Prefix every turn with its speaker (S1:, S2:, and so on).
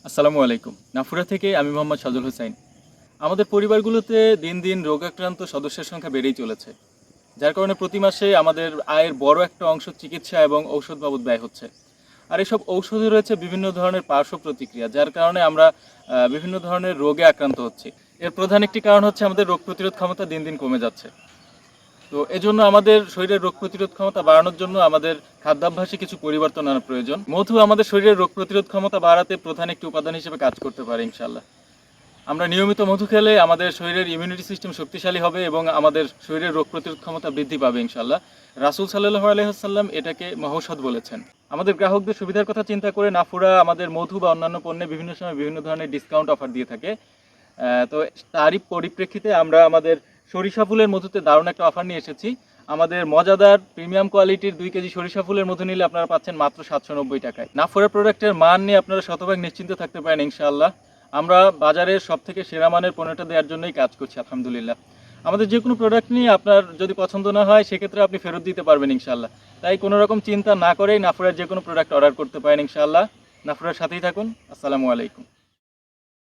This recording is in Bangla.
S1: আসসালামু আলাইকুম। নাফুরা থেকে আমি মোহাম্মদ সাজুল হোসাইন। আমাদের পরিবারগুলোতে দিন দিন রোগাক্রান্ত সদস্যের সংখ্যা বেড়েই চলেছে। যার কারণে প্রতি মাসে আমাদের আয়ের বড় একটা অংশ চিকিৎসা এবং ঔষধ বাবদ ব্যয় হচ্ছে। আর এসব ঔষধে রয়েছে বিভিন্ন ধরনের পার্শ্ব প্রতিক্রিয়া, যার কারণে আমরা বিভিন্ন ধরনের রোগে আক্রান্ত হচ্ছি। এর প্রধান একটি কারণ হচ্ছে আমাদের রোগ প্রতিরোধ ক্ষমতা দিন দিন কমে যাচ্ছে। তো এজন্য আমাদের শরীরের রোগ প্রতিরোধ ক্ষমতা বাড়ানোর জন্য আমাদের খাদ্যাভ্যাসে কিছু পরিবর্তন আনা প্রয়োজন। মধু আমাদের শরীরের রোগ প্রতিরোধ ক্ষমতা বাড়াতে প্রধান একটি উপাদান হিসেবে কাজ করতে পারে ইনশাআল্লাহ। আমরা নিয়মিত মধু খেলে আমাদের শরীরের ইমিউনিটি সিস্টেম শক্তিশালী হবে এবং আমাদের শরীরের রোগ প্রতিরোধ ক্ষমতা বৃদ্ধি পাবে ইনশাআল্লাহ। রাসূল সাল্লাল্লাহু আলাইহি ওয়াসাল্লাম এটাকে মহৌষধ বলেছেন। আমাদের গ্রাহকদের সুবিধার কথা চিন্তা করে নাফুরা আমাদের মধু বা অন্যান্য পণ্যে বিভিন্ন সময় বিভিন্ন ধরনের ডিসকাউন্ট অফার দিয়ে থাকে। তো তারই পরিপ্রেক্ষিতে আমরা আমাদের সরিষা ফুলের মধুতে দারুণ একটা অফার নিয়ে এসেছি। আমাদের মজাদার প্রিমিয়াম কোয়ালিটির 2 কেজি সরিষা ফুলের মধু নিলে আপনারা পাচ্ছেন মাত্র 790 টাকায়। নাফুরা প্রোডাক্টের মান নিয়ে আপনারা শতভাগ নিশ্চিন্ত থাকতে পারেন ইনশাআল্লাহ। আমরা বাজারের সবথেকে সেরা মানের পণ্যটা দেওয়ার জন্যই কাজ করছি আলহামদুলিল্লাহ। আমাদের যে কোনো প্রোডাক্ট নিয়ে আপনার যদি পছন্দ না হয় সেক্ষেত্রে আপনি ফেরত দিতে পারবেন ইনশাআল্লাহ। তাই কোনো রকম চিন্তা না করেই নাফুরার যে কোনো প্রোডাক্ট অর্ডার করতে পারেন ইনশাআল্লাহ। নাফুরার সাথেই থাকুন। আসসালামু আলাইকুম।